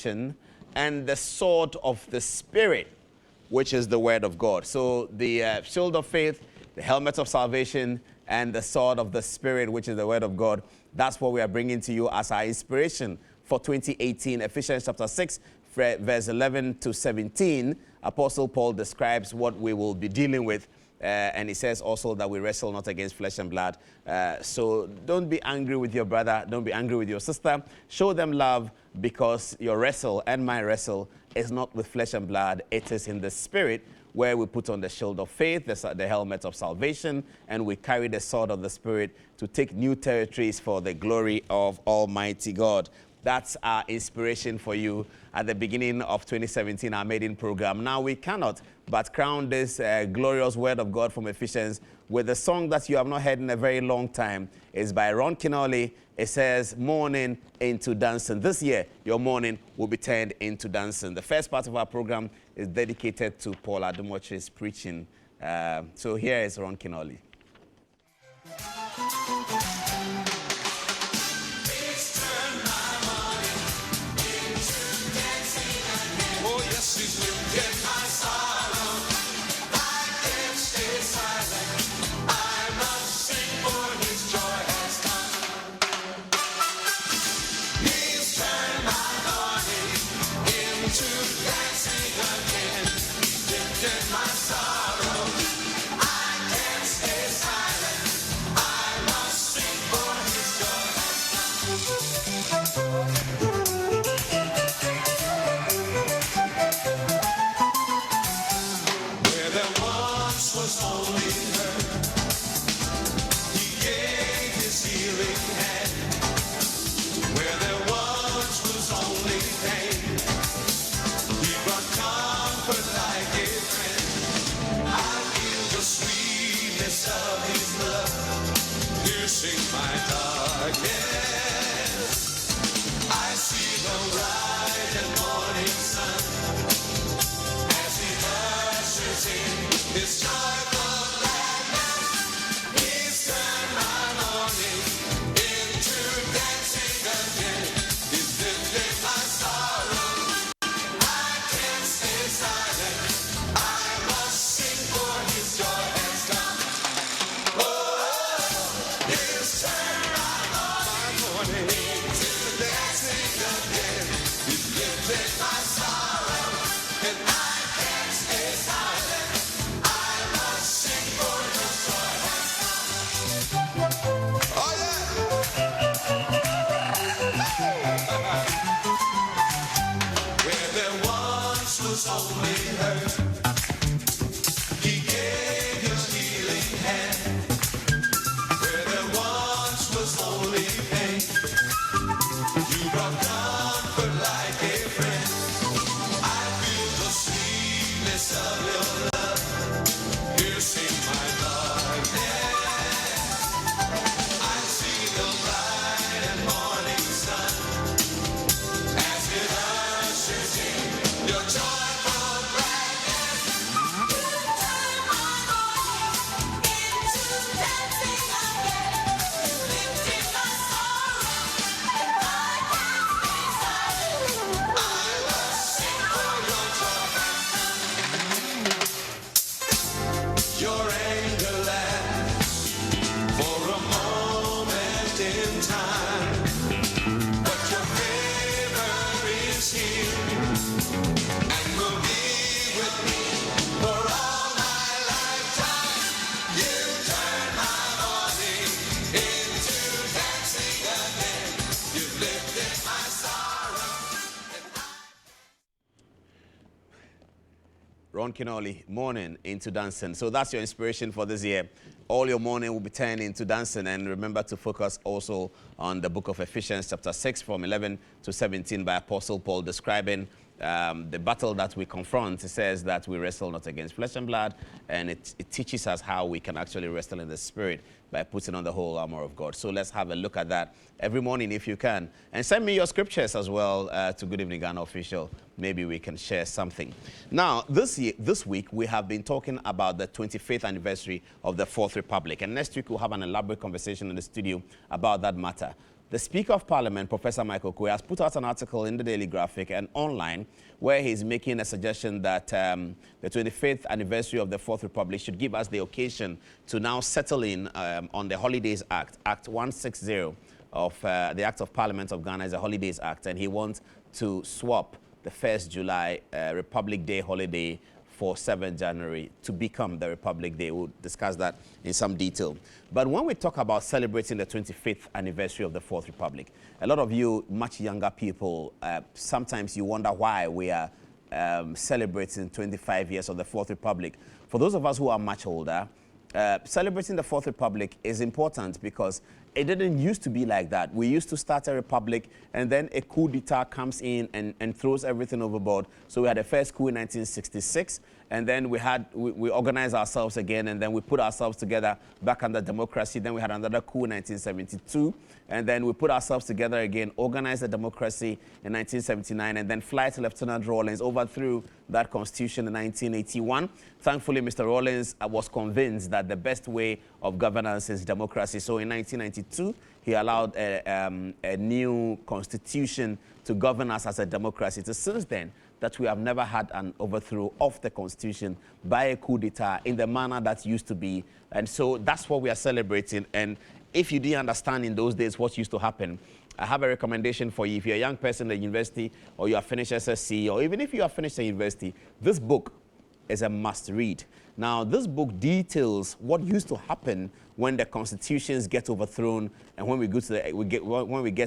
salvation, and the sword of the Spirit, which is the word of God. So the shield of faith, the helmet of salvation, and the sword of the Spirit, which is the word of God. That's what we are bringing to you as our inspiration for 2018. Ephesians chapter 6, verse 11 to 17. Apostle Paul describes what we will be dealing with. And he says also that we wrestle not against flesh and blood. So don't be angry with your brother. Don't be angry with your sister. Show them love, because your wrestle and my wrestle is not with flesh and blood. It is in the Spirit, where we put on the shield of faith, the helmet of salvation, and we carry the sword of the Spirit to take new territories for the glory of Almighty God. That's our inspiration for you at the beginning of 2017, our maiden program. Now, we cannot but crown this glorious word of God from Ephesians with a song that you have not heard in a very long time. It's by Ron Kinolly. It says, Morning into Dancing. This year, your morning will be turned into dancing. The first part of our program is dedicated to Paul Adom-Otchere's preaching. So here is Ron Kinolly. Ron Kinolly, Morning into Dancing. So that's your inspiration for this year. All your morning will be turned into dancing. And remember to focus also on the book of Ephesians chapter 6 from 11 to 17 by Apostle Paul, describing the battle that we confront. It says that we wrestle not against flesh and blood, and it teaches us how we can actually wrestle in the Spirit by putting on the whole armor of God. So let's have a look at that every morning if you can. And send me your scriptures as well to Good Evening Ghana Official. Maybe we can share something. Now, this week, we have been talking about the 25th anniversary of the Fourth Republic. And next week, we'll have an elaborate conversation in the studio about that matter. the Speaker of Parliament, Professor Michael Kwe, has put out an article in the Daily Graphic and online where he's making a suggestion that the 25th anniversary of the Fourth Republic should give us the occasion to now settle in on the Holidays Act, Act 160 of the Act of Parliament of Ghana is a Holidays Act, and he wants to swap the 1st July Republic Day holiday for 7th January to become the Republic Day. We'll discuss that in some detail. But when we talk about celebrating the 25th anniversary of the Fourth Republic, a lot of you much younger people, sometimes you wonder why we are celebrating 25 years of the Fourth Republic. For those of us who are much older, celebrating the Fourth Republic is important because it didn't used to be like that. We used to start a republic and then a coup d'etat comes in and throws everything overboard. So we had the first coup in 1966, and then we organized ourselves again, and then we put ourselves together back under democracy. Then we had another coup in 1972, and then we put ourselves together again, organized a democracy in 1979, and then Flight Lieutenant Rawlings overthrew that constitution in 1981. Thankfully, Mr. Rawlings was convinced that the best way of governance is democracy. So in 1992, he allowed a new constitution to govern us as a democracy. It is since then that we have never had an overthrow of the constitution by a coup d'etat in the manner that used to be. And so that's what we are celebrating. And if you didn't understand in those days what used to happen, I have a recommendation for you. If you're a young person at university, or you have finished SSC, or even if you have finished the university, this book is a must read. Now, this book details what used to happen when the constitutions get overthrown and when we get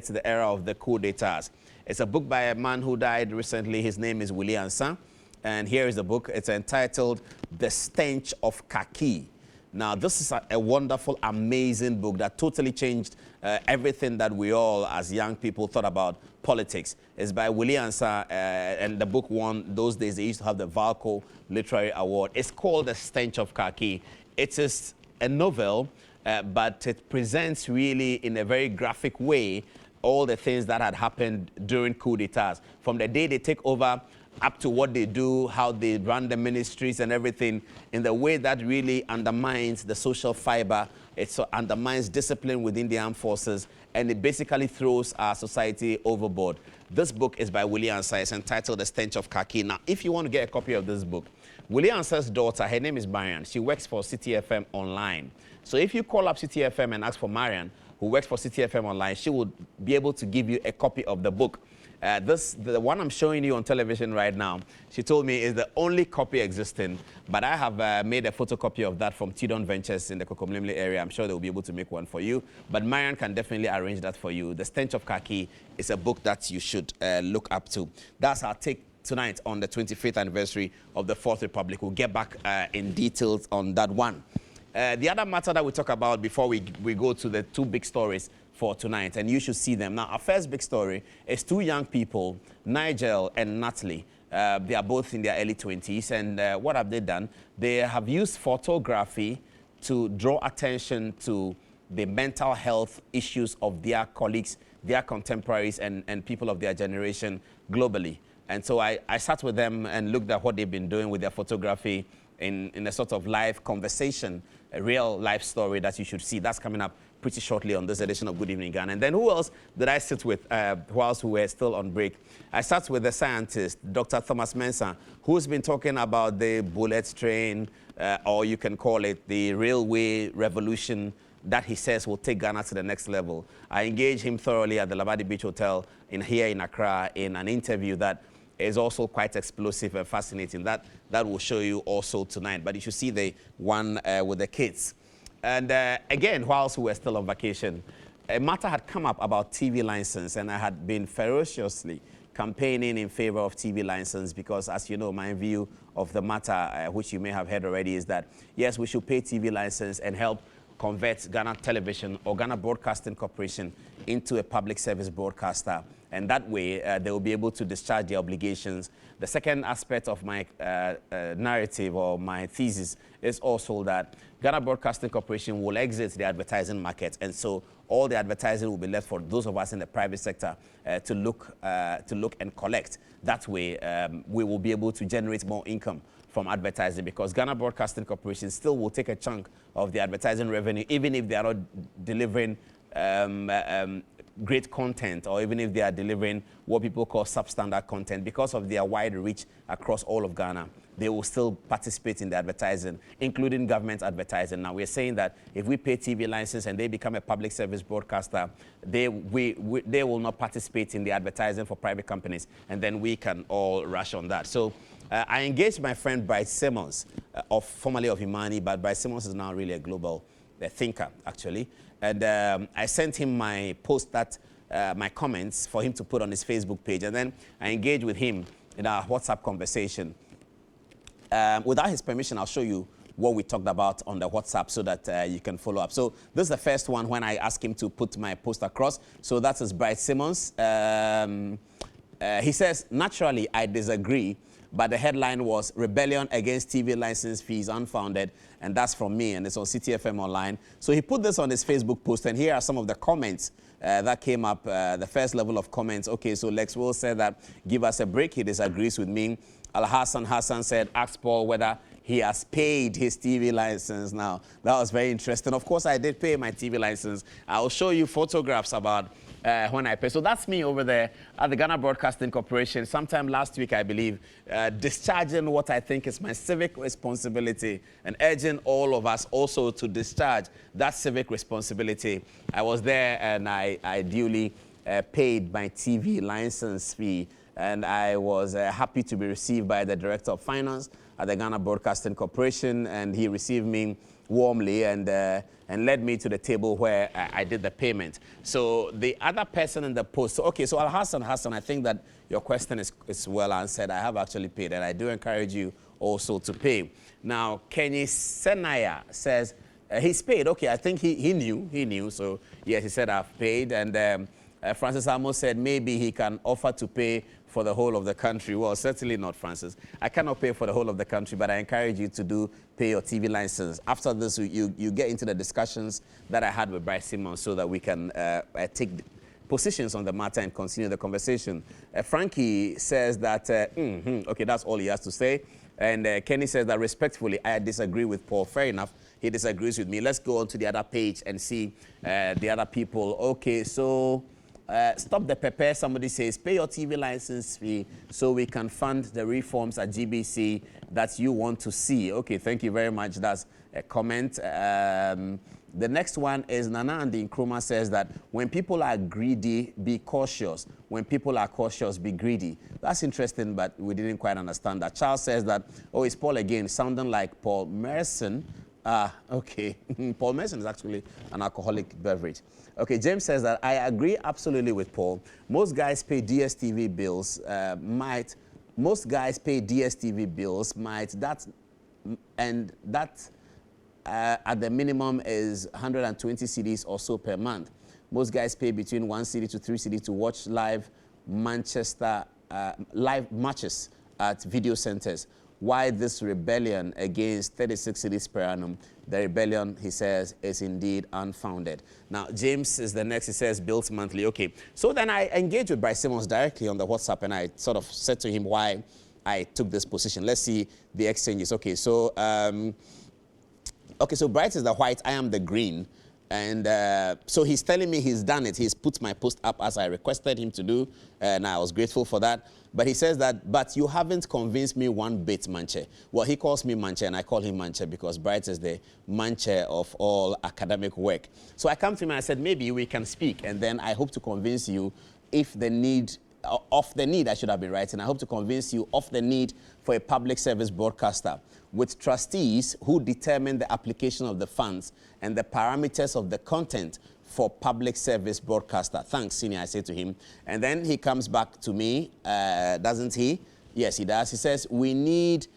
to the era of the coup d'etats. It's a book by a man who died recently. His name is Willie Ansa, and here is the book. It's entitled The Stench of Khaki. Now, this is a wonderful, amazing book that totally changed everything that we all, as young people, thought about politics. It's by Willie Ansa, and the book won. Those days, they used to have the Valco Literary Award. It's called The Stench of Khaki. It is a novel, but it presents really in a very graphic way all the things that had happened during coup d'etats. From the day they take over up to what they do, how they run the ministries and everything, in the way that really undermines the social fiber. It undermines discipline within the armed forces, and it basically throws our society overboard. This book is by Willie Ansa. It's entitled The Stench of Khaki. Now, if you want to get a copy of this book, Willie Ansa's daughter, her name is Marian. She works for City FM Online. So if you call up City FM and ask for Marian, who works for City FM Online, she will be able to give you a copy of the book. The one I'm showing you on television right now, she told me is the only copy existing, but I have made a photocopy of that from Tidon Ventures in the Kokomlimli area. I'm sure they'll be able to make one for you, but Marian can definitely arrange that for you. The Stench of Khaki is a book that you should look up to. That's our take tonight on the 25th anniversary of the Fourth Republic. We'll get back in details on that one. The other matter that we talk about before we go to the two big stories for tonight, and you should see them. Now, our first big story is two young people, Nigel and Natalie. They are both in their early 20s, and what have they done? They have used photography to draw attention to the mental health issues of their colleagues, their contemporaries, and people of their generation globally. And so I sat with them and looked at what they've been doing with their photography in a sort of live conversation, a real life story that you should see. That's coming up pretty shortly on this edition of Good Evening Ghana. And then who else did I sit with whilst we were still on break? I sat with the scientist, Dr. Thomas Mensah, who's been talking about the bullet train, or you can call it the railway revolution that he says will take Ghana to the next level. I engaged him thoroughly at the Labadi Beach Hotel here in Accra in an interview that is also quite explosive and fascinating. That will show you also tonight. But you should see the one with the kids. And again, whilst we were still on vacation, a matter had come up about TV license, and I had been ferociously campaigning in favor of TV license because, as you know, my view of the matter, which you may have heard already, is that, yes, we should pay TV license and help convert Ghana Television or Ghana Broadcasting Corporation into a public service broadcaster. And that way, they will be able to discharge their obligations. The second aspect of my narrative or my thesis is also that Ghana Broadcasting Corporation will exit the advertising market. And so all the advertising will be left for those of us in the private sector to look and collect. That way, we will be able to generate more income from advertising, because Ghana Broadcasting Corporation still will take a chunk of the advertising revenue, even if they are not delivering great content, or even if they are delivering what people call substandard content, because of their wide reach across all of Ghana, they will still participate in the advertising, including government advertising. Now, we're saying that if we pay TV license and they become a public service broadcaster, they will not participate in the advertising for private companies, and then we can all rush on that. So I engaged my friend Bryce Simmons, formerly of Imani, but Bryce Simmons is now really a global thinker, actually. And I sent him my post my comments for him to put on his Facebook page. And then I engaged with him in our WhatsApp conversation. Without his permission, I'll show you what we talked about on the WhatsApp so that you can follow up. So this is the first one when I asked him to put my post across. So that is Bryce Simmons. He says, naturally, I disagree, but the headline was Rebellion Against TV License Fees Unfounded, and that's from me, and it's on CTFM Online. So he put this on his Facebook post, and here are some of the comments that came up. The first level of comments. Okay, so Lex Will said that, give us a break. He disagrees with me. Hassan said, ask Paul whether he has paid his TV license. Now, that was very interesting. Of course, I did pay my TV license. I'll show you photographs about when I pay. So that's me over there at the Ghana Broadcasting Corporation. Sometime last week, I believe, discharging what I think is my civic responsibility and urging all of us also to discharge that civic responsibility. I was there and I duly paid my TV license fee. And I was happy to be received by the Director of Finance at the Ghana Broadcasting Corporation, and he received me warmly and led me to the table where I did the payment. So the other person in the post, okay, so Hassan, I think that your question is well answered. I have actually paid, and I do encourage you also to pay. Now, Kenny Senaya says he's paid. Okay, I think he knew. So yes, he said I've paid, and Francis Amos said maybe he can offer to pay for the whole of the country. Well, certainly not, Francis. I cannot pay for the whole of the country, but I encourage you to pay your TV license. After this, you get into the discussions that I had with Bryce Simmons so that we can take positions on the matter and continue the conversation. Frankie says that, okay, that's all he has to say. And Kenny says that respectfully, I disagree with Paul. Fair enough. He disagrees with me. Let's go on to the other page and see the other people. Okay, so... stop the prepare. Somebody says, pay your TV license fee so we can fund the reforms at GBC that you want to see. Okay, thank you very much. That's a comment. The next one is Nana and the Nkrumah says that when people are greedy, be cautious. When people are cautious, be greedy. That's interesting, but we didn't quite understand that. Charles says that, oh, it's Paul again, sounding like Paul Merson. Okay. Paul Merson is actually an alcoholic beverage. Okay, James says that I agree absolutely with Paul. Most guys pay DSTV bills, most guys pay DSTV bills, that at the minimum is 120 cedis or so per month. Most guys pay between 1 cedi to 3 cedi to watch live matches at video centers. Why this rebellion against 36 cedis per annum? The rebellion, he says, is indeed unfounded. Now, James is the next. He says, bills monthly. Okay. So then I engaged with Bryce Simmons directly on the WhatsApp, and I sort of said to him why I took this position. Let's see the exchanges. Okay. So, so Bryce is the white. I am the green. And so he's telling me he's done it. He's put my post up as I requested him to do, and I was grateful for that. But he says that, but you haven't convinced me one bit, Manche. Well, he calls me Manche, and I call him Manche because Bright is the Manche of all academic work. So I come to him and I said, maybe we can speak, and then I hope to convince you of the need, I should have been writing. I hope to convince you of the need for a public service broadcaster with trustees who determine the application of the funds and the parameters of the content for public service broadcaster. Thanks, Senior, I say to him. And then he comes back to me, doesn't he? Yes, he does. He says, we need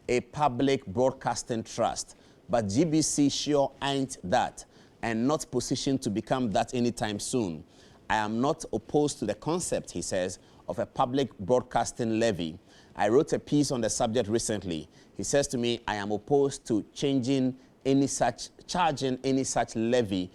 a public broadcasting trust, but GBC sure ain't that and not positioned to become that anytime soon. I am not opposed to the concept, he says, of a public broadcasting levy. I wrote a piece on the subject recently. He says to me, I am opposed to charging any such levy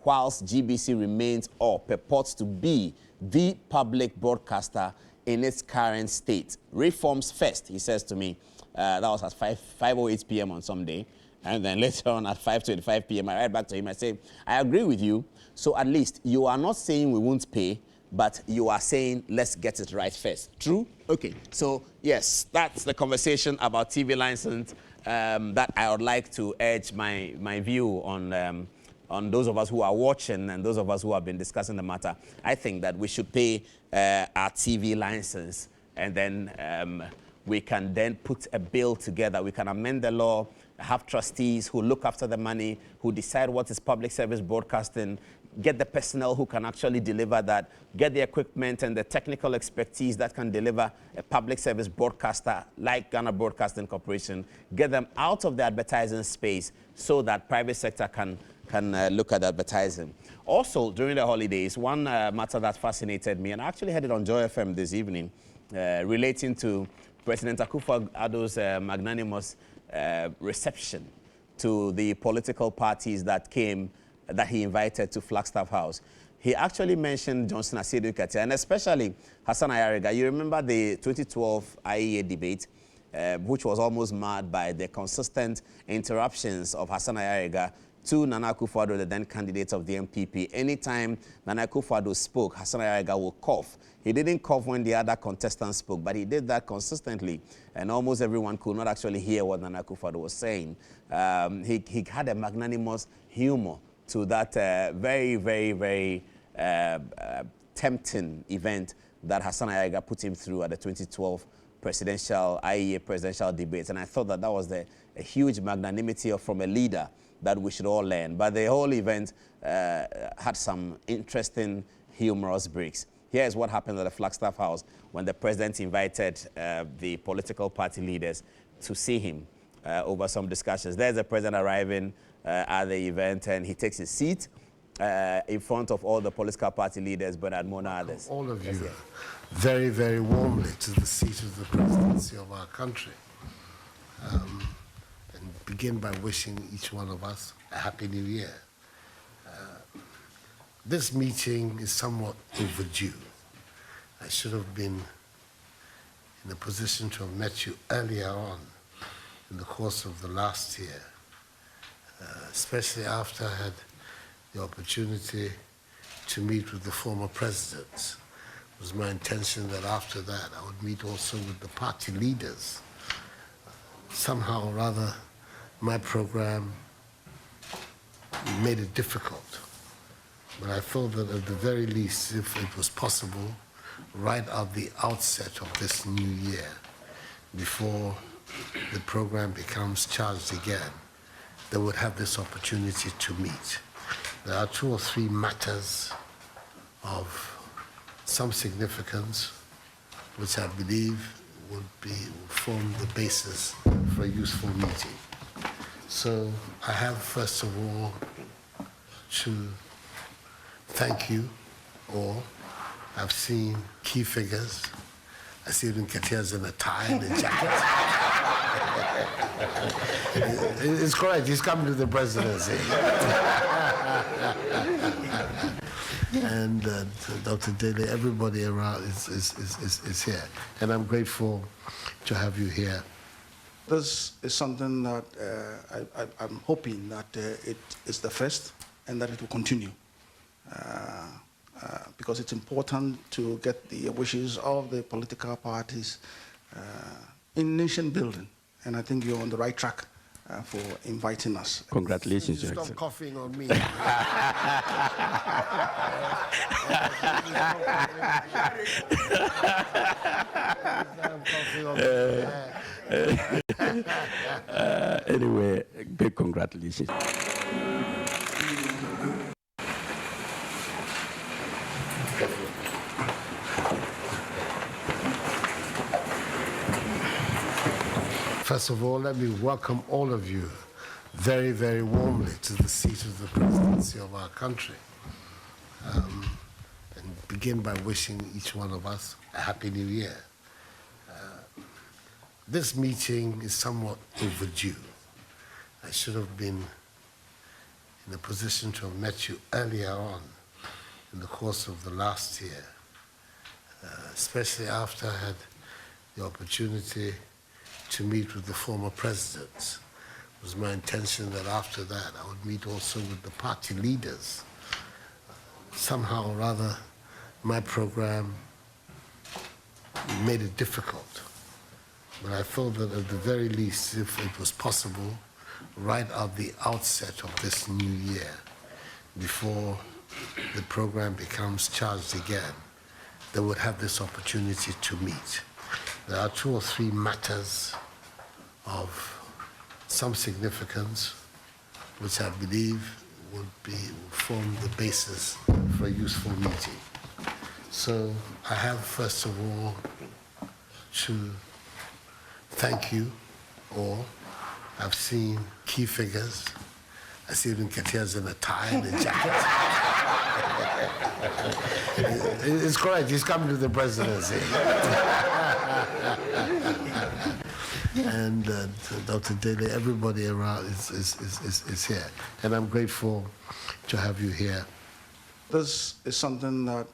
whilst GBC remains or purports to be the public broadcaster in its current state. Reforms first, he says to me. That was at 5:08 p.m. on some day. And then later on at 5:25 p.m., I write back to him. I say, I agree with you. So at least you are not saying we won't pay, but you are saying let's get it right first. True? Okay. So yes, that's the conversation about TV license that I would like to urge my view on those of us who are watching and those of us who have been discussing the matter. I think that we should pay our TV license, and then we can then put a bill together. We can amend the law, have trustees who look after the money, who decide what is public service broadcasting, get the personnel who can actually deliver that, get the equipment and the technical expertise that can deliver a public service broadcaster like Ghana Broadcasting Corporation, get them out of the advertising space so that private sector can look at advertising. Also, during the holidays, one matter that fascinated me, and I actually had it on Joy FM this evening, relating to President Akufo-Addo's magnanimous reception to the political parties that he invited to Flagstaff House. He actually mentioned Johnson Adom-Otchere and especially Hassan Ayariga. You remember the 2012 IEA debate, which was almost marred by the consistent interruptions of Hassan Ayariga to Nana Akufo-Addo, the then candidate of the MPP. Anytime Nana Akufo-Addo spoke, Hassan Ayariga would cough. He didn't cough when the other contestants spoke, but he did that consistently, and almost everyone could not actually hear what Nana Akufo-Addo was saying. He had a magnanimous humor to that very, very, very tempting event that Hassan Ayariga put him through at the 2012 IEA presidential debates. And I thought that was a huge magnanimity from a leader that we should all learn. But the whole event had some interesting, humorous breaks. Here is what happened at the Flagstaff House when the president invited the political party leaders to see him over some discussions. There's the president arriving at the event, and he takes his seat in front of all the political party leaders, but among others. All of you very, very warmly to the seat of the presidency of our country. And begin by wishing each one of us a Happy New Year. This meeting is somewhat overdue. I should have been in a position to have met you earlier on in the course of the last year, especially after I had the opportunity to meet with the former presidents. It was my intention that after that I would meet also with the party leaders. Somehow or other, my program made it difficult. But I thought that at the very least, if it was possible, right at the outset of this new year, before the program becomes charged again, they would have this opportunity to meet. There are 2 or 3 matters of some significance which I believe would form the basis for a useful meeting. So I have, first of all, to thank you all. I've seen key figures. I see Adom-Otchere's in a tie and a jacket. It's correct, he's coming to the presidency. And Dr. Daly, everybody around is here. And I'm grateful to have you here. This is something that I'm hoping that it is the first and that it will continue. Because it's important to get the wishes of the political parties in nation building. And I think you're on the right track for inviting us. Congratulations, Your Stop coughing on me. Anyway, big congratulations. First of all, let me welcome all of you very, very warmly to the seat of the presidency of our country. And begin by wishing each one of us a Happy New Year. This meeting is somewhat overdue. I should have been in a position to have met you earlier on in the course of the last year, especially after I had the opportunity to meet with the former presidents. It It was my intention that after that I would meet also with the party leaders. Somehow or other, my program made it difficult. But I felt that at the very least, if it was possible, right at the outset of this new year, before the program becomes charged again, they would have this opportunity to meet. There are 2 or 3 matters of some significance, which I believe would form the basis for a useful meeting. So I have, first of all, to thank you all. I've seen key figures. I see even Katia's in a tie and a jacket. It's correct, he's coming to the presidency. And Dr. Dele, everybody around is here. And I'm grateful to have you here. This is something that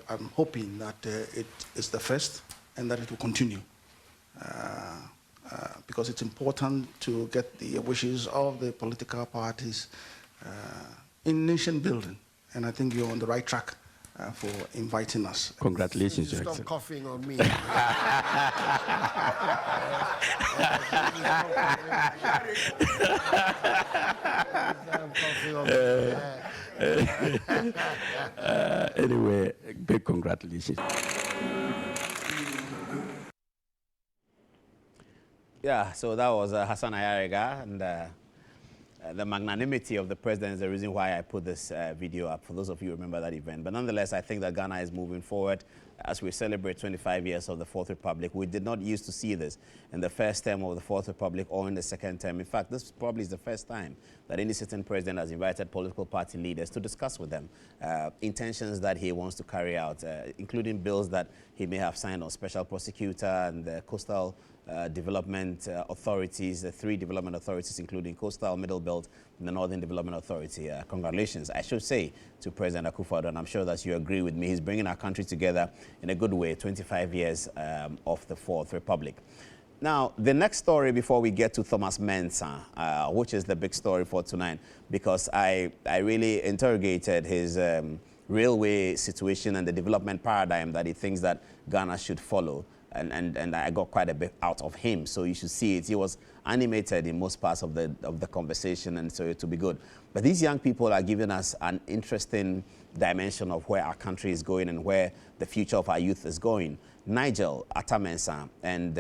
I'm hoping that it is the first and that it will continue. Because it's important to get the wishes of the political parties in nation building. And I think you're on the right track for inviting us. Congratulations, Your Stop Excellency. coughing on me. Anyway, big congratulations. Yeah, so that was Hassan Ayariga, and the magnanimity of the president is the reason why I put this video up, for those of you who remember that event. But nonetheless, I think that Ghana is moving forward as we celebrate 25 years of the Fourth Republic. We did not used to see this in the first term of the Fourth Republic or in the second term. In fact, this probably is the first time that any sitting president has invited political party leaders to discuss with them intentions that he wants to carry out, including bills that he may have signed on special prosecutor and the coastal development authorities, the 3 development authorities, including Coastal, Middle Belt, and the Northern Development Authority. Congratulations, I should say, to President Akufo-Addo, and I'm sure that you agree with me. He's bringing our country together in a good way, 25 years of the Fourth Republic. Now, the next story before we get to Thomas Mensah, which is the big story for tonight, because I really interrogated his railway situation and the development paradigm that he thinks that Ghana should follow. And I got quite a bit out of him, so you should see it. He was animated in most parts of the conversation, and so it will be good. But these young people are giving us an interesting dimension of where our country is going and where the future of our youth is going. Nigel Atta-Mensah and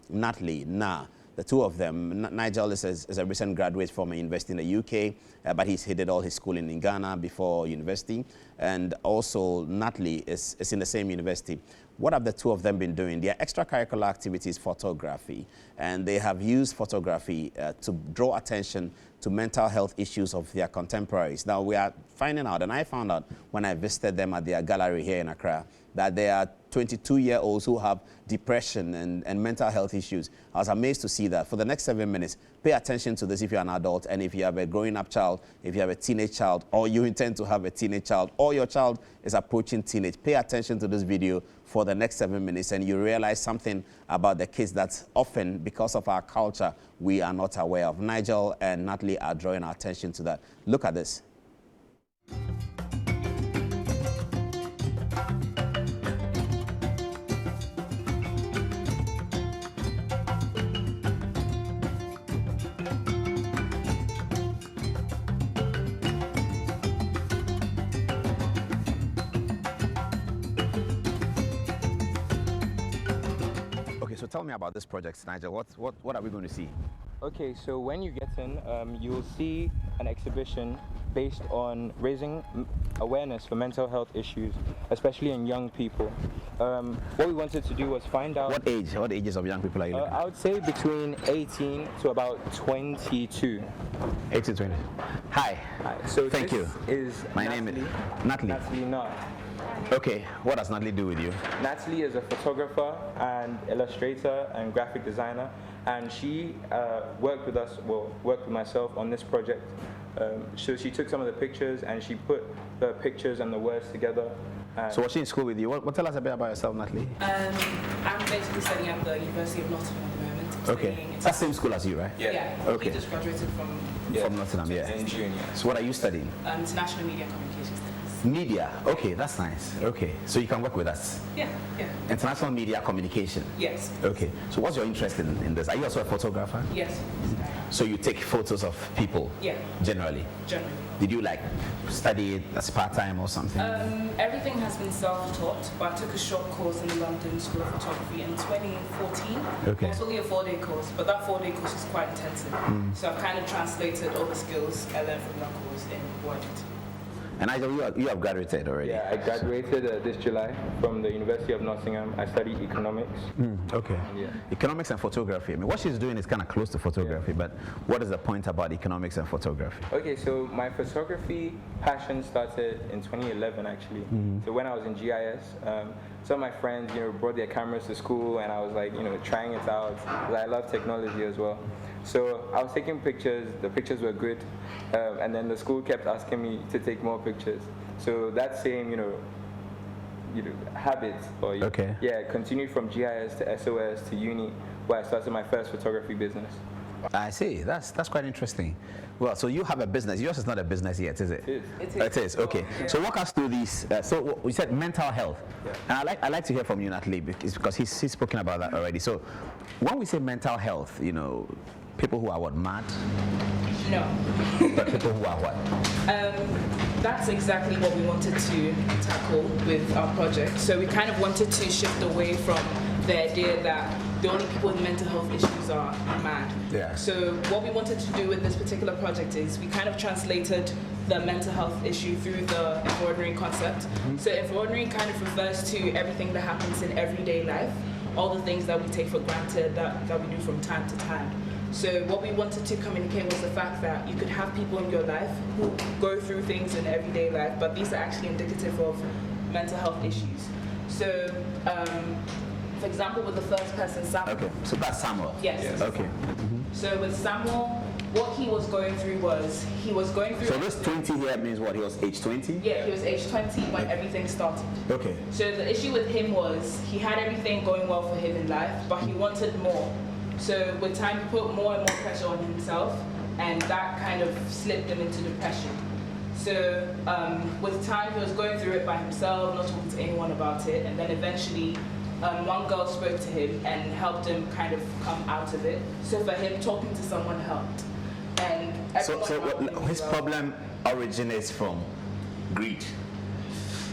Natalie Na, the 2 of them. Nigel is a recent graduate from a university in the UK, but he did all his schooling in Ghana before university. And also Natalie is in the same university. What have the 2 of them been doing? Their extracurricular activity is photography, and they have used photography to draw attention to mental health issues of their contemporaries. Now, we are finding out, and I found out when I visited them at their gallery here in Accra, that there are 22-year-olds who have depression and mental health issues. I was amazed to see that. For the next 7 minutes, pay attention to this if you're an adult, and if you have a growing up child, if you have a teenage child, or you intend to have a teenage child, or your child is approaching teenage, pay attention to this video for the next 7 minutes, and you realize something about the kids that's often, because of our culture, we are not aware of. Nigel and Natalie are drawing our attention to that. Look at this. So tell me about this project, Nigel. What are we going to see? Okay, so when you get in, you will see an exhibition based on raising awareness for mental health issues, especially in young people. What we wanted to do was find out... What ages of young people are you looking at? I would say between 18 to about 22. 18 to 20. Hi. So Thank you. Is My name is Natalie. Natalie Na. Okay, what does Natalie do with you? Natalie is a photographer and illustrator and graphic designer, and she worked with myself on this project. So she took some of the pictures and she put the pictures and the words together. So was she in school with you? What tell us a bit about yourself, Natalie? I'm basically studying at the University of Nottingham at the moment. Okay. studying That's the same school as you, right? Yeah. Okay. He just graduated from From Nottingham, yeah. In June, So what are you studying? International Media Communication Studies. Media. Okay, that's nice. Okay. So you can work with us. Yeah. International media communication. Yes. Okay. So what's your interest in this? Are you also a photographer? Yes. So you take photos of people? Yeah. Generally? Generally. Did you like study it as part-time or something? Everything has been self-taught, but I took a short course in the London School of Photography in 2014. Okay. It was only a 4-day course, but that 4-day course is quite intensive. So I've kind of translated all the skills I learned from that course in Word. And I know you have graduated already. Yeah, I graduated this July from the University of Nottingham. I studied economics. Okay. Yeah. Economics and photography. I mean, what she's doing is kind of close to photography, but what is the point about economics and photography? Okay, so my photography passion started in 2011 actually. So when I was in GIS, some of my friends, brought their cameras to school, and I was like, trying it out. I love technology as well. So I was taking pictures. The pictures were good, and then the school kept asking me to take more pictures. So that same, habit, or continued from GIS to SOS to uni, where I started my first photography business. I see. That's quite interesting. Well, so you have a business. Yours is not a business yet, is it? It is. It is. Okay. So walk us through these. So you said mental health, and I like to hear from you, Natalie, because he's spoken about that already. So when we say mental health, people who are what, mad? No. But people who are what? That's exactly what we wanted to tackle with our project. So we kind of wanted to shift away from the idea that the only people with mental health issues are mad. Yeah. So what we wanted to do with this particular project is we kind of translated the mental health issue through the extraordinary concept. So extraordinary kind of refers to everything that happens in everyday life, all the things that we take for granted that we do from time to time. So what we wanted to communicate was the fact that you could have people in your life who go through things in everyday life, but these are actually indicative of mental health issues. So, for example, with the first person, Samuel. Okay, so that's Samuel. Yes. Okay. So with Samuel, what he was going through was, So this 20 here means what? He was age 20? Yeah, he was age 20 when everything started. Okay. So the issue with him was he had everything going well for him in life, but he wanted more. So with time, he put more and more pressure on himself, and that kind of slipped him into depression. So with time, he was going through it by himself, not talking to anyone about it, and then eventually one girl spoke to him and helped him kind of come out of it. So for him, talking to someone helped. And So his problem originates from greed.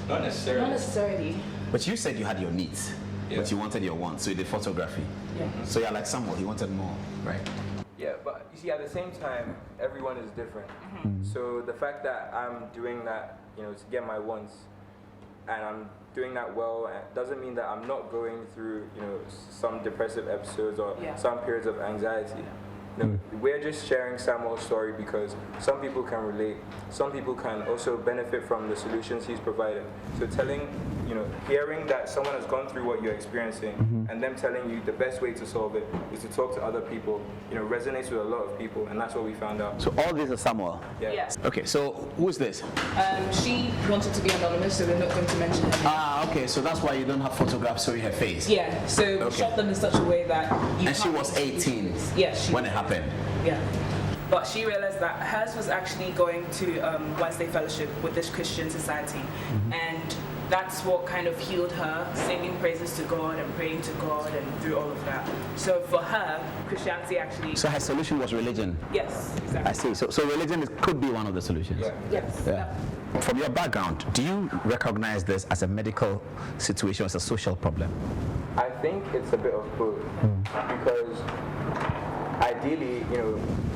Not necessarily. Not necessarily. But you said you had your needs, but you wanted your wants, so you did photography. Yeah. So you're like Samuel, he wanted more, right? Yeah, but you see, at the same time, everyone is different. So the fact that I'm doing that, to get my wants, and I'm doing that well, doesn't mean that I'm not going through, some depressive episodes or some periods of anxiety. We're just sharing Samuel's story because some people can relate. Some people can also benefit from the solutions he's provided. So hearing that someone has gone through what you're experiencing and them telling you the best way to solve it is to talk to other people, resonates with a lot of people, and that's what we found out. So all this is Samuel. Yeah. Yes. Okay, so who's this? She wanted to be anonymous, so we're not going to mention her name. Ah, okay, so that's why you don't have photographs showing her face. Yeah, so we shot them in such a way that you And she can't was see 18 Yes, when it happened. Yeah. But she realized that hers was actually going to Wednesday Fellowship with this Christian society. And that's what kind of healed her, singing praises to God and praying to God and through all of that. So for her, Christianity actually... So her solution was religion. Yes, exactly. I see. So religion could be one of the solutions. Yeah. Yes. Yeah. From your background, do you recognize this as a medical situation, as a social problem? I think it's a bit of both because ideally,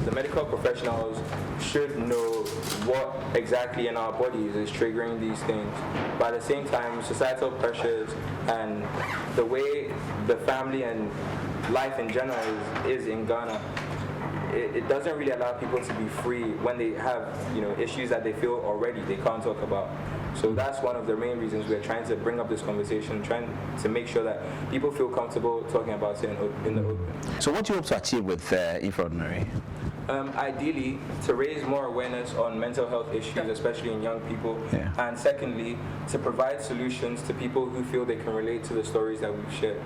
the medical professionals should know what exactly in our bodies is triggering these things. But at the same time, societal pressures and the way the family and life in general is in Ghana, it doesn't really allow people to be free when they have, issues that they feel already they can't talk about. So that's one of the main reasons we're trying to bring up this conversation, trying to make sure that people feel comfortable talking about it in the open. So what do you hope to achieve with Infraordinary? Ideally, to raise more awareness on mental health issues, especially in young people. Yeah. And secondly, to provide solutions to people who feel they can relate to the stories that we've shared.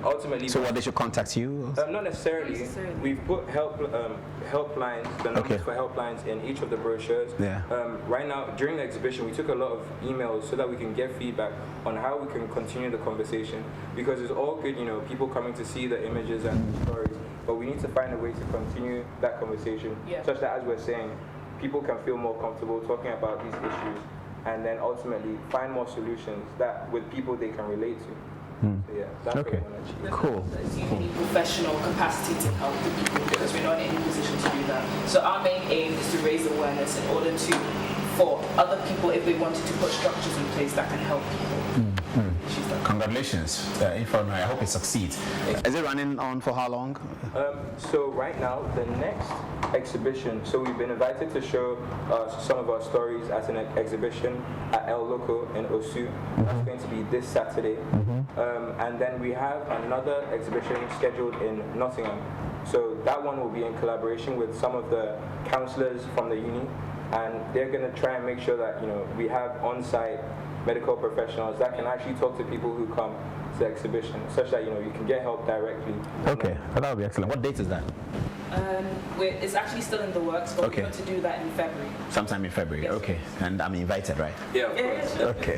Ultimately, So what, they should contact you? not necessarily. We've put helplines, the numbers for helplines in each of the brochures. Yeah. Right now, during the exhibition, we took a lot of emails so that we can get feedback on how we can continue the conversation. Because it's all good, you know, people coming to see the images and the stories, but we need to find a way to continue that conversation, such that, as we're saying, people can feel more comfortable talking about these issues, and then ultimately find more solutions that with people they can relate to. So yeah, that's what we want to achieve. Cool. You need professional capacity to help the people because we're not in any position to do that. So our main aim is to raise awareness in order to, for other people, if they wanted to put structures in place that can help people. Congratulations, Inform. I hope it succeeds. Is it running on for how long? So right now, the next exhibition, so we've been invited to show some of our stories at an exhibition at El Loco in Osu. That's going to be this Saturday. And then we have another exhibition scheduled in Nottingham. So that one will be in collaboration with some of the counselors from the uni, and they're going to try and make sure that, you know, we have on-site medical professionals that can actually talk to people who come to the exhibition, such that, you know, you can get help directly. Okay, that would be excellent. What date is that? It's actually still in the works, but Okay. we're going to do that in February. Sometime in February. Yes. Okay, and I'm invited, right? Yeah, of course. Okay.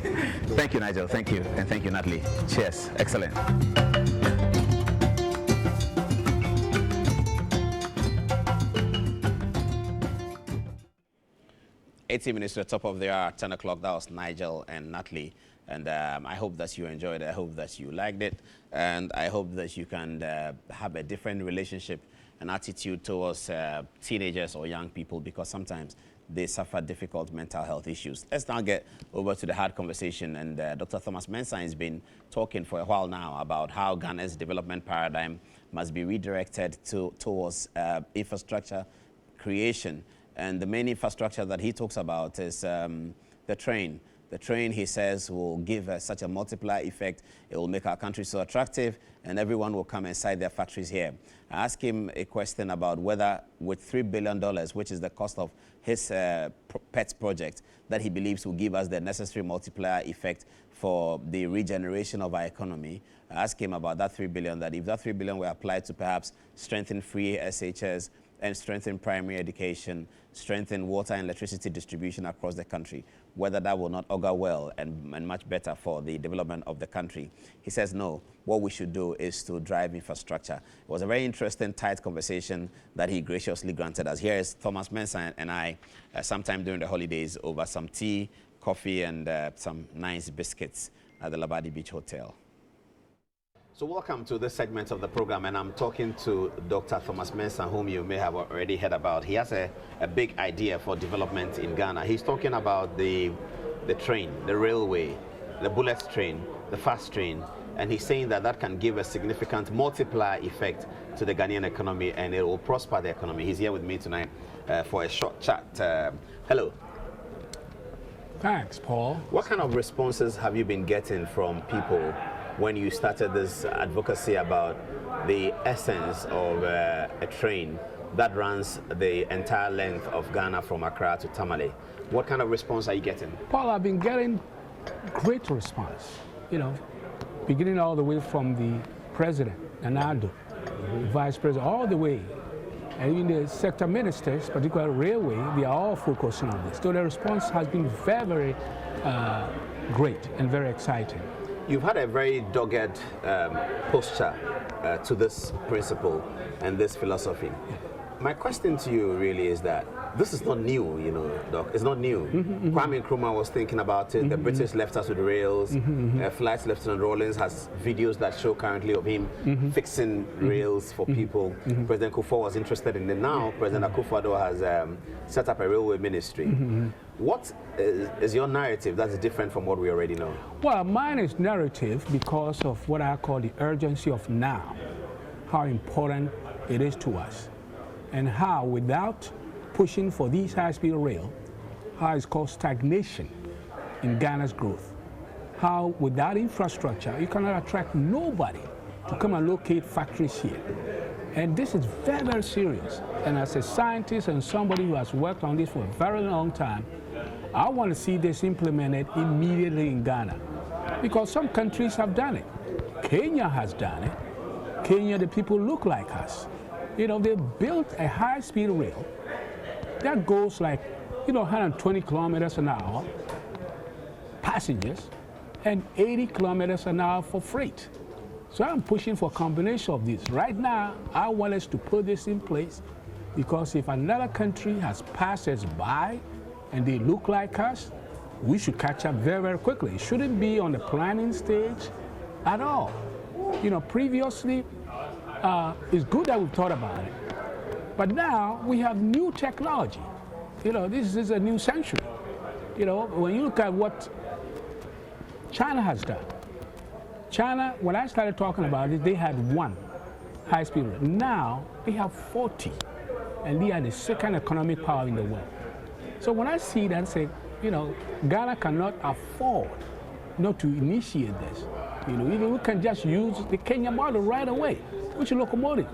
Thank you, Nigel. Thank you, and thank you, Natalie. Cheers. Excellent. 18 minutes to the top of the hour, 10 o'clock. That was Nigel and Natalie. And I hope that you enjoyed it. I hope that you liked it. And I hope that you can have a different relationship and attitude towards teenagers or young people, because sometimes they suffer difficult mental health issues. Let's now get over to the hard conversation. And Dr. Thomas Mensah has been talking for a while now about how Ghana's development paradigm must be redirected towards infrastructure creation. And the main infrastructure that he talks about is the train. The train, he says, will give such a multiplier effect. It will make our country so attractive, and everyone will come inside their factories here. I asked him a question about whether with $3 billion, which is the cost of his PETS project, that he believes will give us the necessary multiplier effect for the regeneration of our economy. I asked him about that $3 billion, that if that $3 billion were applied to perhaps strengthen free SHS and strengthen primary education, strengthen water and electricity distribution across the country, whether that will not augur well and much better for the development of the country. He says, no, what we should do is to drive infrastructure. It was a very interesting, tight conversation that he graciously granted us. Here is Thomas Mensah and I, sometime during the holidays, over some tea, coffee, and some nice biscuits at the Labadi Beach Hotel. So welcome to this segment of the program, and I'm talking to Dr. Thomas Mensah, whom you may have already heard about. He has a big idea for development in Ghana. He's talking about the train, the railway, the bullet train, the fast train, and he's saying that that can give a significant multiplier effect to the Ghanaian economy, and it will prosper the economy. He's here with me tonight for a short chat. Hello. Thanks, Paul. What kind of responses have you been getting from people when you started this advocacy about the essence of a train that runs the entire length of Ghana from Accra to Tamale? What kind of response are you getting? Paul, I've been getting great response, you know, beginning all the way from the president, Adom, the vice president, all the way. And even the sector ministers, particularly railway, they are all focusing on this. So the response has been very, very great and very exciting. You've had a very dogged posture to this principle and this philosophy. My question to you really is that this is not new, you know, Doc. It's not new. Kwame Nkrumah was thinking about it. The British left us with rails. Flight Lieutenant Rawlings has videos that show currently of him fixing rails for people. President Kufuor was interested in it. Now President Akufo-Addo has set up a railway ministry. What is your narrative that's different from what we already know? Well, mine is narrative because of what I call the urgency of now, how important it is to us, and how without pushing for these high-speed rail, how it's called stagnation in Ghana's growth, how without infrastructure, you cannot attract nobody to come and locate factories here. And this is very, very serious. And as a scientist and somebody who has worked on this for a very long time, I want to see this implemented immediately in Ghana. Because some countries have done it. Kenya has done it. Kenya, the people look like us. You know, they built a high-speed rail that goes like, 120 kilometers an hour, passengers, and 80 kilometers an hour for freight. So I'm pushing for a combination of this. Right now, I want us to put this in place because if another country has passed us by and they look like us, we should catch up very, very quickly. It shouldn't be on the planning stage at all. Previously, it's good that we've thought about it. But now we have new technology. This is a new century. When you look at what China has done. China, when I started talking about it, they had one high-speed rail. Now they have 40, and they are the second economic power in the world. So when I see that, I say, Ghana cannot afford not to initiate this. Even we can just use the Kenya model right away, which is locomotive.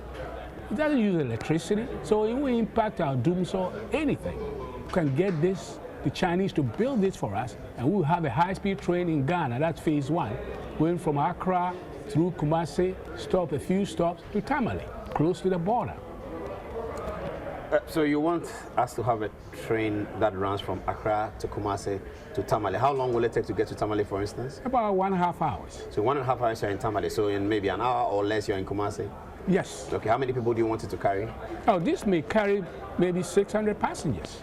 It doesn't use electricity, so it will impact our dooms or anything. We can get the Chinese to build this for us, and we will have a high-speed train in Ghana. That's phase 1, going from Accra through Kumasi, stop a few stops to Tamale, close to the border. So you want us to have a train that runs from Accra to Kumasi to Tamale. How long will it take to get to Tamale, for instance? About 1.5 hours. So 1.5 hours you're in Tamale. So in maybe an hour or less you're in Kumasi? Yes. Okay, how many people do you want it to carry? Oh, this may carry maybe 600 passengers.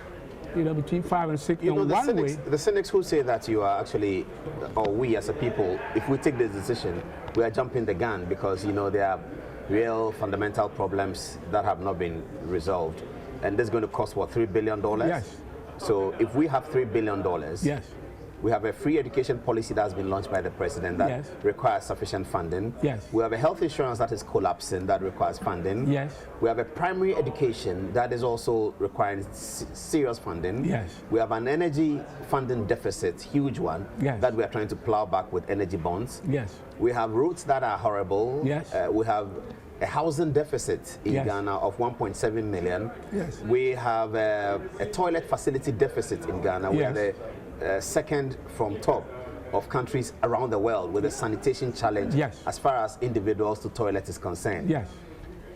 Between 5 and 6 in one way. The cynics who say that you are actually, or we as a people, if we take this decision, we are jumping the gun because, there are real fundamental problems that have not been resolved. And this is going to cost, what, $3 billion? Yes. So if we have $3 billion, yes. We have a free education policy that has been launched by the president that yes. requires sufficient funding. Yes. We have a health insurance that is collapsing that requires funding. Yes. We have a primary education that is also requiring serious funding. Yes. We have an energy funding deficit, huge one, yes. that we are trying to plow back with energy bonds. Yes. We have roads that are horrible. Yes. We have a housing deficit in yes. Ghana of 1.7 million. Yes. We have a toilet facility deficit in Ghana. We yes. have a second from top of countries around the world with a sanitation challenge yes. as far as individuals to toilet is concerned. Yes.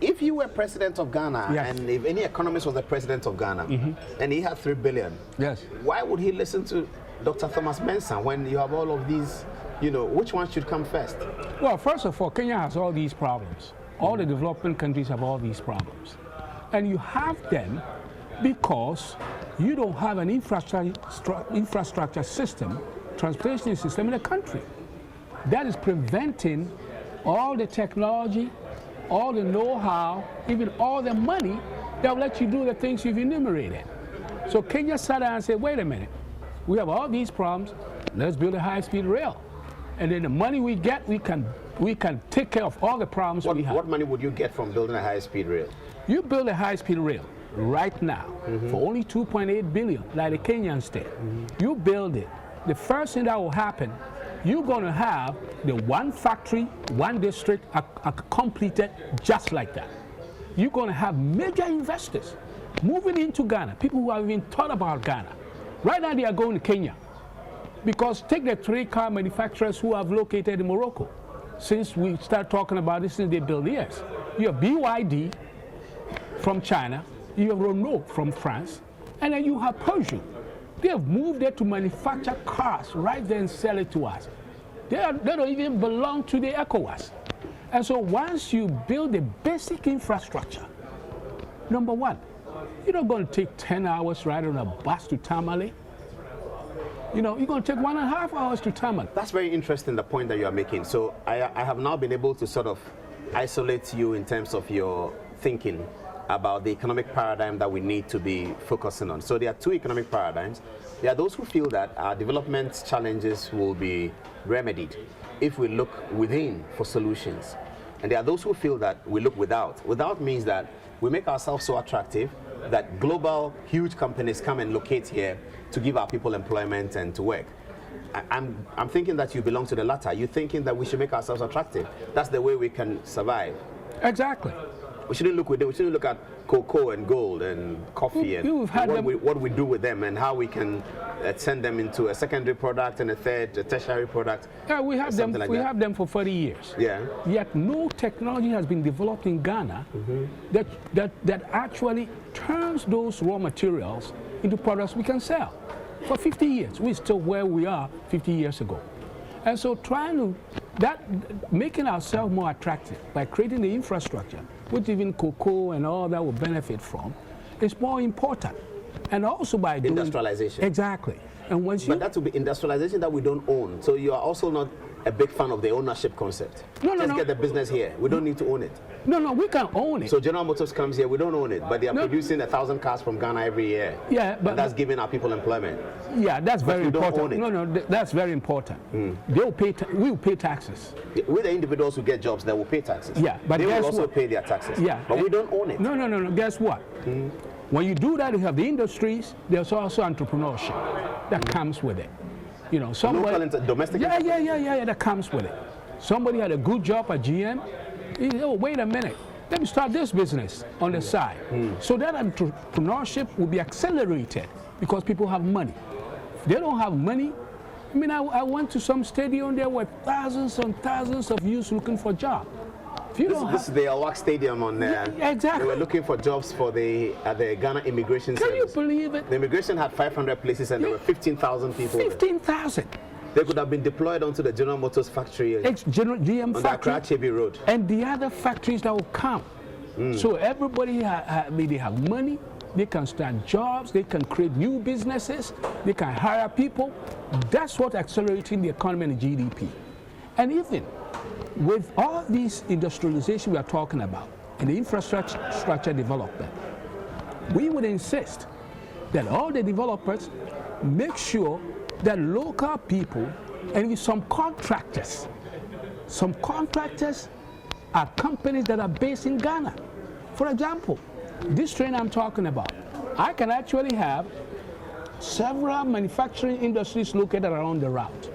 If you were president of Ghana yes. and if any economist was the president of Ghana and he had $3 billion, yes. why would he listen to Dr. Thomas Mensah when you have all of these, which one should come first? Well, first of all, Kenya has all these problems. All the developing countries have all these problems. And you have them because you don't have an infrastructure system, transportation system in the country. That is preventing all the technology, all the know-how, even all the money that will let you do the things you've enumerated. So Kenya sat down and said, wait a minute, we have all these problems, let's build a high-speed rail. And then the money we get, we can take care of all the problems we have. What money would you get from building a high-speed rail? You build a high-speed rail right now for only 2.8 billion, like the Kenyan state. You build it. The first thing that will happen, you're going to have the one factory, one district completed just like that. You're going to have major investors moving into Ghana, people who have even thought about Ghana. Right now they are going to Kenya. Because take the 3 car manufacturers who have located in Morocco. Since we start talking about this, since they build theirs. You have BYD from China, you have Renault from France, and then you have Peugeot. They have moved there to manufacture cars right there and sell it to us. They don't even belong to the ECOWAS. And so once you build the basic infrastructure, number one, you're not going to take 10 hours riding on a bus to Tamale. You're going to take 1.5 hours to Tamale. That's very interesting, the point that you are making. So I have now been able to sort of isolate you in terms of your thinking about the economic paradigm that we need to be focusing on. So there are 2 economic paradigms. There are those who feel that our development challenges will be remedied if we look within for solutions. And there are those who feel that we look without. Without means that we make ourselves so attractive that global huge companies come and locate here to give our people employment and to work. I'm thinking that you belong to the latter. You're thinking that we should make ourselves attractive. That's the way we can survive. Exactly. We shouldn't look with them. We shouldn't look at cocoa and gold and coffee and what we do with them and how we can send them into a secondary product and a tertiary product. Yeah, we have them. Like we that. have them for 40 years. Yeah. Yet no technology has been developed in Ghana that actually turns those raw materials into products we can sell. For 50 years, we're still where we are 50 years ago. And so making ourselves more attractive by creating the infrastructure, which even cocoa and all that will benefit from, is more important. And also by doing industrialization. Exactly. And once but that will be industrialization that we don't own. So you are also not a big fan of the ownership concept. Just get the business here. We don't need to own it. No, we can own it. So General Motors comes here, we don't own it, but they are producing 1,000 cars from Ghana every year. Yeah, but that's giving our people employment. Yeah, that's very important. Don't own it. No, that's very important. They'll pay. We will pay taxes. With the individuals who get jobs, they will pay taxes. Yeah, but they will also pay their taxes. Yeah, but we don't own it. No. Guess what? When you do that, you have the industries. There's also entrepreneurship that comes with it. You know, somebody. Domestic. Yeah. That comes with it. Somebody had a good job at GM. Oh, wait a minute. Let me start this business on the side. So that entrepreneurship will be accelerated because people have money. If they don't have money, I mean, I went to some stadium, there were thousands and thousands of youths looking for jobs. This is the Awak Stadium on there. Exactly. They were looking for jobs for the Ghana Immigration Service. Can you believe it? The immigration had 500 places and there were 15,000 people. 15,000. They could have been deployed onto the General Motors factory GM on factory, the Accra Road. And the other factories that will come. So everybody, they have money, they can start jobs, they can create new businesses, they can hire people. That's what accelerating the economy and the GDP. And even with all these industrialization we are talking about and the infrastructure development, we would insist that all the developers make sure that local people and some contractors are companies that are based in Ghana. For example, this train I'm talking about, I can actually have several manufacturing industries located around the route.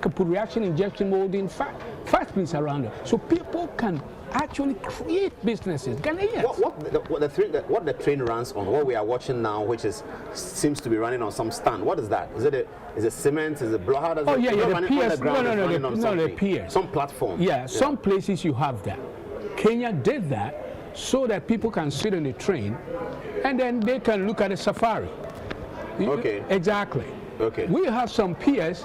Can put reaction injection molding factories around it. So people can actually create businesses. Ghanaians. What the train runs on, what we are watching now, which seems to be running on some stand, what is that? Is it cement? Is it block? How does the piers. The piers. Some platform. Yeah, some places you have that. Kenya did that so that people can sit on the train and then they can look at a safari. Okay. Exactly. Okay. We have some piers,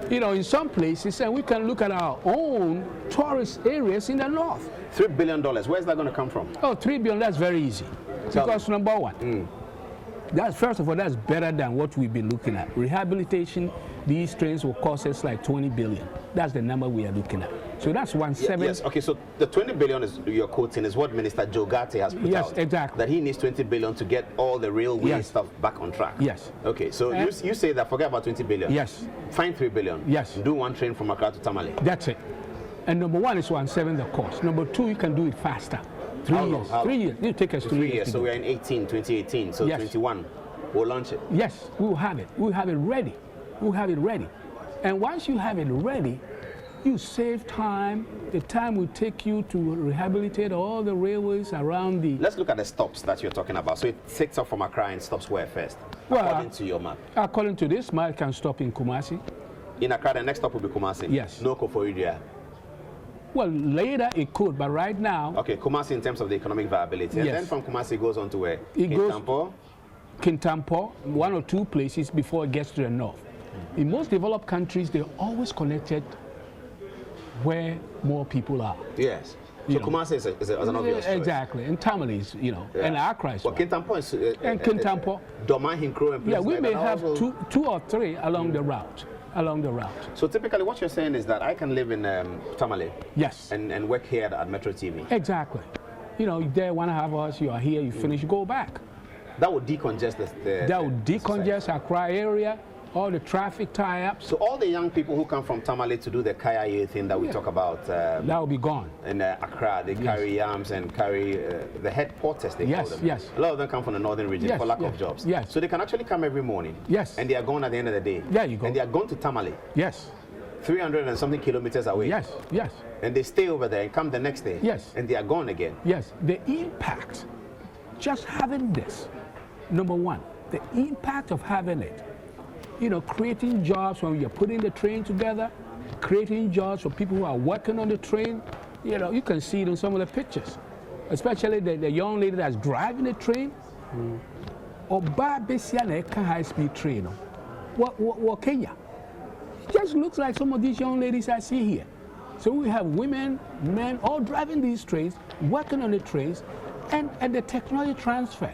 in some places, and we can look at our own tourist areas in the north. $3 billion. Where's that going to come from? Oh, $3 billion. That's very easy. Because number one, first of all, that's better than what we've been looking at. Rehabilitation, these trains will cost us like 20 billion. That's the number we are looking at. So that's 1/7. Yes. Okay. So the 20 billion you're quoting is what Minister Joe Garte has put out. Yes, exactly. That he needs 20 billion to get all the railway stuff back on track. Yes. Okay. So you say that forget about 20 billion. Yes. Find 3 billion. Yes. Do one train from Accra to Tamale. That's it. And number one is 1/7 the cost. Number two, you can do it faster. 3 years. 3 years. It take us 3 years. So we're in 2018. So 21, we'll launch it. Yes, we will have it. We will have it ready. We will have it ready. And once you have it ready, you save time. The time will take you to rehabilitate all the railways around the... Let's look at the stops that you're talking about. So it takes off from Accra and stops where first, according to your map? According to this map, it can stop in Kumasi. In Accra, the next stop will be Kumasi? Yes. No Koforidua? Well, later it could, but right now... Okay, Kumasi in terms of the economic viability. And then from Kumasi it goes on to where? Kintampo, one or two places before it gets to the north. In most developed countries, they're always connected where more people are. Yes. So Kumasi is an obvious choice. Exactly. And Tamale is, and Accra is. Well, Kintampo is... and Kintampo. Doma, Hinkro, and places yeah, we like may that have two or three along the route. So typically what you're saying is that I can live in Tamale. Yes. And work here at Metro TV. Exactly. There 1.5 hours, you are here, you finish, you go back. That would decongest that would decongest Accra area, all the traffic tie-ups. So all the young people who come from Tamale to do the Kaya thing that we talk about. That will be gone. In Accra, they carry yams and carry the head porters, they call them. Yes. A lot of them come from the northern region for lack of jobs. Yes. So they can actually come every morning. Yes. And they are gone at the end of the day. There you go. And they are gone to Tamale. Yes. 300 and something kilometers away. Yes. And they stay over there and come the next day. Yes. And they are gone again. Yes, the impact, just having this, number one, the impact of having it, you know, creating jobs when you're putting the train together, creating jobs for people who are working on the train. You know, you can see it in some of the pictures, especially the young lady that's driving the train. Oba Besiane high-speed train. What Kenya? It just looks like some of these young ladies I see here. So we have women, men, all driving these trains, working on the trains, and the technology transfer.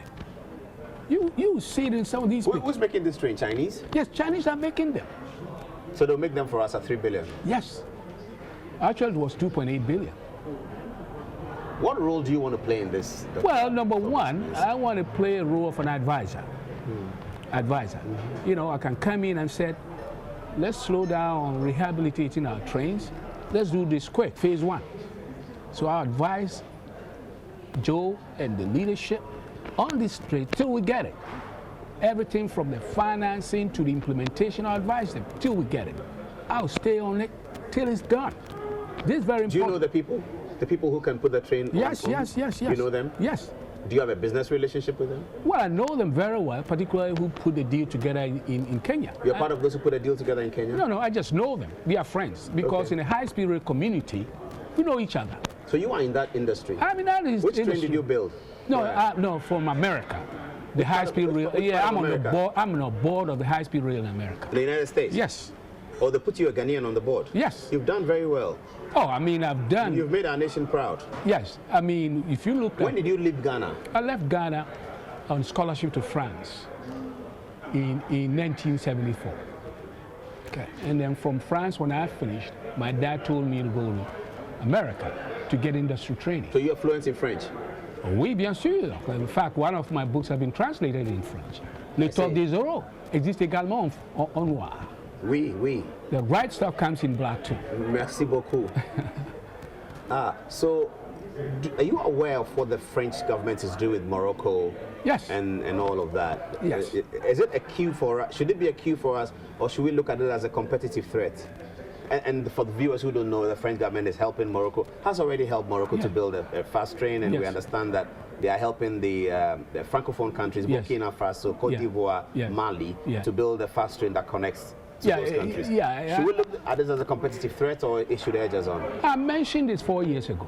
You see it in some of these pictures. Who's making this train? Chinese? Yes, Chinese are making them. So they'll make them for us at 3 billion? Yes. Actually, it was 2.8 billion. What role do you want to play in this? Well, number one, I want to play a role of an advisor. Advisor. You know, I can come in and say, let's slow down on rehabilitating our trains. Let's do this quick, phase one. So I advise Joe and the leadership on this train till we get it. Everything from the financing to the implementation, I advise them till we get it. I'll stay on it till it's done. This is very important. Do you know the people? The people who can put the train Yes, on? yes. You know them? Yes. Do you have a business relationship with them? Well, I know them very well, particularly who put the deal together in Kenya. You're part of those who put a deal together in Kenya? No, I just know them. We are friends because in the high-speed rail community, we know each other. So you are in that industry? I mean, that is Which industry. train did you build? No, from America. The high-speed rail. Yeah, I'm on the board. I'm on the board of the high-speed rail in America. The United States? Yes. Or they put you a Ghanaian on the board? Yes. You've done very well. Oh, I mean, I've done. You've made our nation proud. Yes. I mean, if you look at. When did you leave Ghana? I left Ghana on scholarship to France in 1974. Okay. And then from France, when I finished, my dad told me to go to America to get industrial training. So you're fluent in French? Oui, bien sûr. In fact, one of my books have been translated in French. Le Top des Euros existe également en noir. Oui. The right stuff comes in black too. Merci beaucoup. So, are you aware of what the French government is doing with Morocco? Yes. And all of that? Yes. Is it a cue for us? Should it be a cue for us, or should we look at it as a competitive threat? And for the viewers who don't know, the French government is helping Morocco, has already helped Morocco to build a fast train, and we understand that they are helping the Francophone countries, Burkina Faso, Cote d'Ivoire, Mali, to build a fast train that connects to those countries. Should we look at this as a competitive threat, or it should edge us on? I mentioned this 4 years ago.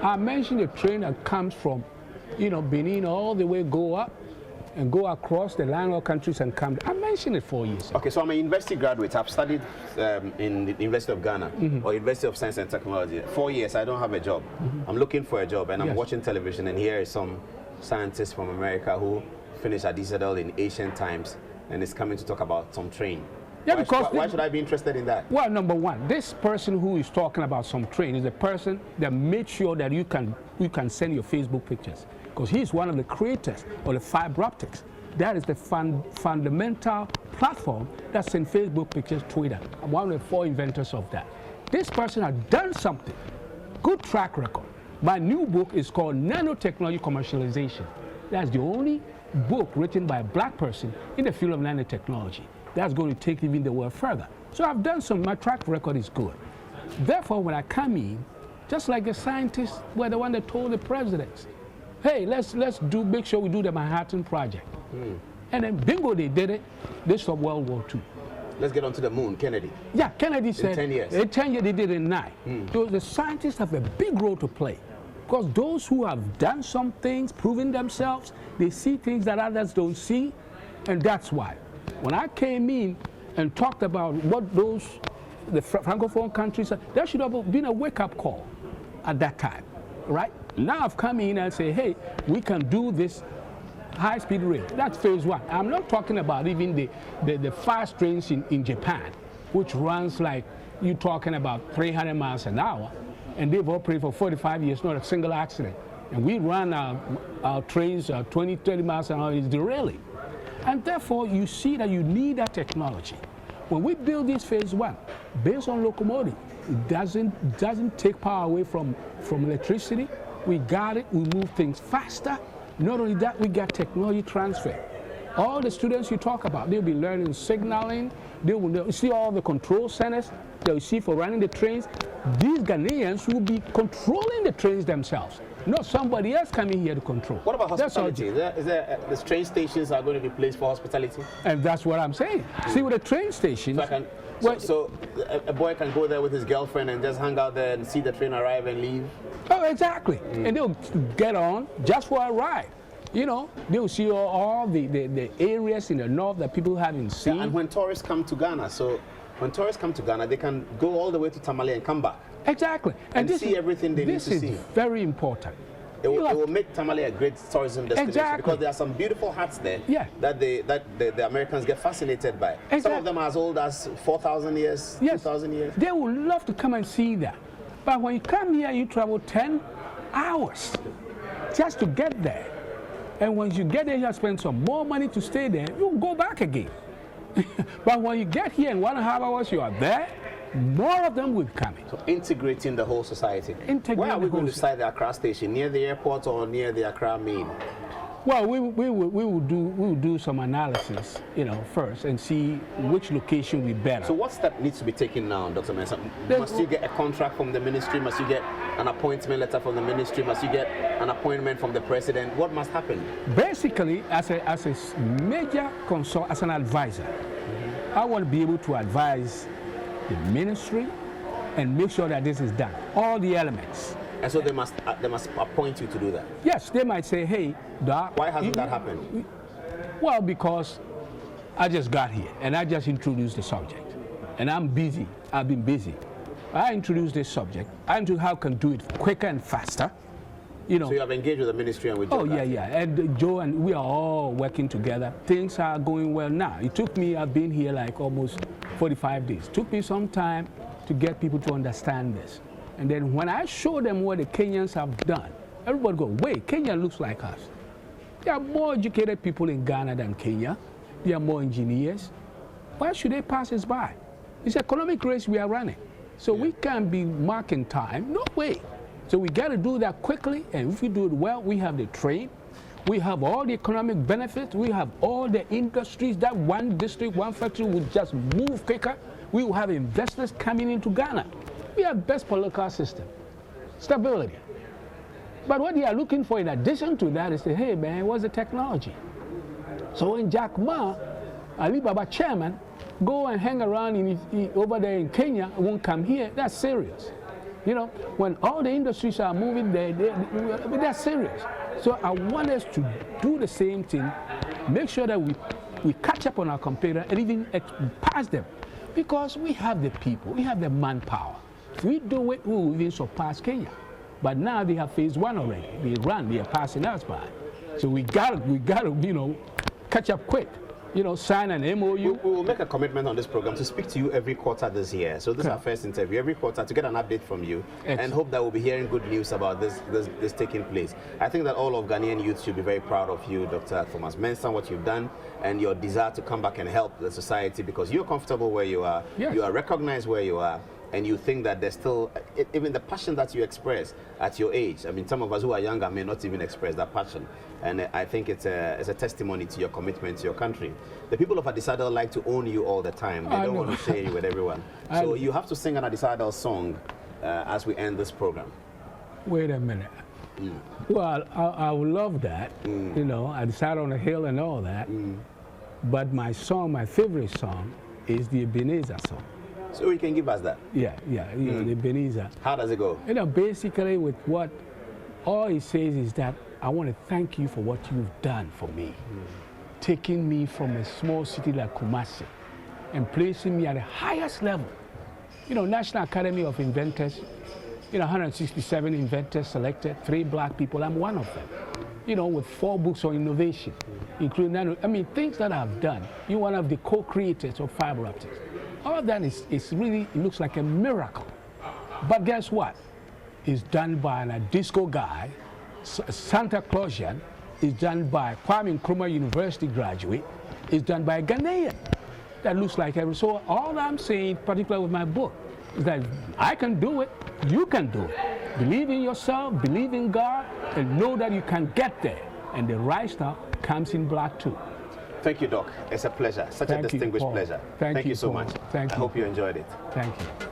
I mentioned the train that comes from, Benin all the way go up and go across the landlocked countries and come. I mentioned it 4 years ago. Okay, so I'm a university graduate. I've studied in the University of Ghana or University of Science and Technology. 4 years, I don't have a job. I'm looking for a job, and I'm watching television, and here is some scientist from America who finished at Citadel in ancient times and is coming to talk about some train. Yeah, why should I be interested in that? Well, number one, this person who is talking about some train is the person that made sure that you can send your Facebook pictures, because he's one of the creators of the fiber optics. That is the fundamental platform that sends Facebook pictures, Twitter. I'm one of the 4 inventors of that. This person has done something, good track record. My new book is called Nanotechnology Commercialization. That's the only book written by a black person in the field of nanotechnology. That's going to take even the world further. So I've done my track record is good. Therefore, when I come in, just like the scientists were the one that told the presidents, hey, let's make sure we do the Manhattan Project. And then bingo, they did it. They stopped World War II. Let's get on to the moon, Kennedy. Yeah, Kennedy said. In 10 years. In 10 years, they did it in 9. So the scientists have a big role to play. Because those who have done some things, proven themselves, they see things that others don't see. And that's why. When I came in and talked about what the Francophone countries, there should have been a wake-up call at that time, right? Now I've come in and say, hey, we can do this high-speed rail. That's phase 1. I'm not talking about even the fast trains in Japan, which runs like you're talking about 300 miles an hour, and they've operated for 45 years, not a single accident. And we run our trains 20, 30 miles an hour, it's derailing. And therefore, you see that you need that technology. When we build this phase 1, based on locomotive, it doesn't take power away from electricity. We got it, we move things faster. Not only that, we got technology transfer. All the students you talk about, they'll be learning signaling. They'll see all the control centers they'll see for running the trains. These Ghanaians will be controlling the trains themselves, not somebody else coming here to control. What about hospitality? The train stations are going to be placed for hospitality? And that's what I'm saying. See, with the train stations... So a boy can go there with his girlfriend and just hang out there and see the train arrive and leave? Oh, exactly. And they'll get on just for a ride. You know, they'll see all the areas in the north that people haven't seen. Yeah, and when tourists come to Ghana, they can go all the way to Tamale and come back. Exactly. And see everything they need to see. This is very important. It will make Tamale a great tourism destination. Exactly. Because there are some beautiful huts there that the Americans get fascinated by. Exactly. Some of them are as old as 4,000 years, 2,000 years. They would love to come and see that. But when you come here, you travel 10 hours just to get there. And once you get there, you have to spend some more money to stay there. You'll go back again. But when you get here in 1.5 hours, you are there. More of them will be coming. So integrating the whole society. Where are we going to site the Accra station? Near the airport or near the Accra main? Well, we will do some analysis, first and see which location will be better. So what step needs to be taken now, Dr. Mensah? Must you get a contract from the ministry? Must you get an appointment letter from the ministry? Must you get an appointment from the president? What must happen? Basically, as a major consult, as an advisor, I want to be able to advise the ministry and make sure that this is done. All the elements. And so they must appoint you to do that? Yes, they might say, hey, Doc. Why hasn't that happened? Well, because I just got here and I just introduced the subject. And I'm busy. I've been busy. I introduced this subject. I know how I can do it quicker and faster. So you have engaged with the ministry and with Joe? Oh, yeah. And Joe and we are all working together. Things are going well now. It took me, I've been here like almost 45 days. It took me some time to get people to understand this. And then when I show them what the Kenyans have done, everybody go, wait, Kenya looks like us. There are more educated people in Ghana than Kenya. There are more engineers. Why should they pass us by? It's an economic race we are running. So we can't be marking time. No way. So we got to do that quickly. And if we do it well, we have the trade. We have all the economic benefits. We have all the industries. That one district, one factory will just move quicker. We will have investors coming into Ghana. We have best political system, stability. But what they are looking for in addition to that is, hey man, what's the technology? So when Jack Ma, Alibaba chairman, go and hang around over there in Kenya, won't come here, that's serious. When all the industries are moving there, that's serious. So I want us to do the same thing, make sure that we catch up on our competitor and even pass them. Because we have the people, we have the manpower. If we do it, we will even surpass Kenya. But now they have phase one already. They are passing us by. So we gotta, catch up quick. Sign an MOU. We will make a commitment on this program to speak to you every quarter this year. So this is our first interview, every quarter, to get an update from you. Excellent. And hope that we'll be hearing good news about this taking place. I think that all of Ghanaian youth should be very proud of you, Dr. Thomas Mensah, what you've done, and your desire to come back and help the society, because you're comfortable where you are. Yes. You are recognized where you are. And you think that there's still, even the passion that you express at your age. I mean, some of us who are younger may not even express that passion. And I think it's a testimony to your commitment to your country. The people of Addis Ababa like to own you all the time. They don't want to share you with everyone. So you have to sing an Addis Ababa song as we end this program. Wait a minute. Well, I would love that. Addis Ababa on the hill and all that. But my favorite song is the Ebenezer song. So you can give us that? Yeah, the Ebenezer. How does it go? Basically with what all he says is that I want to thank you for what you've done for me. Taking me from a small city like Kumasi and placing me at the highest level. National Academy of Inventors, 167 inventors selected, 3 black people, I'm one of them. With 4 books on innovation, including, things that I've done. You're one of the co-creators of fiber optics. All that is really, it looks like a miracle. But guess what? It's done by a disco guy, Santa Clausian. It's done by Kwame Nkrumah University graduate. It's done by a Ghanaian. That looks like every. So all I'm saying, particularly with my book, is that I can do it, you can do it. Believe in yourself, believe in God, and know that you can get there. And the right stuff comes in black too. Thank you, Doc. It's a pleasure. Such Thank a you, distinguished Paul. pleasure. Thank you, you so Paul. much. Thank I you. hope you enjoyed it. Thank you.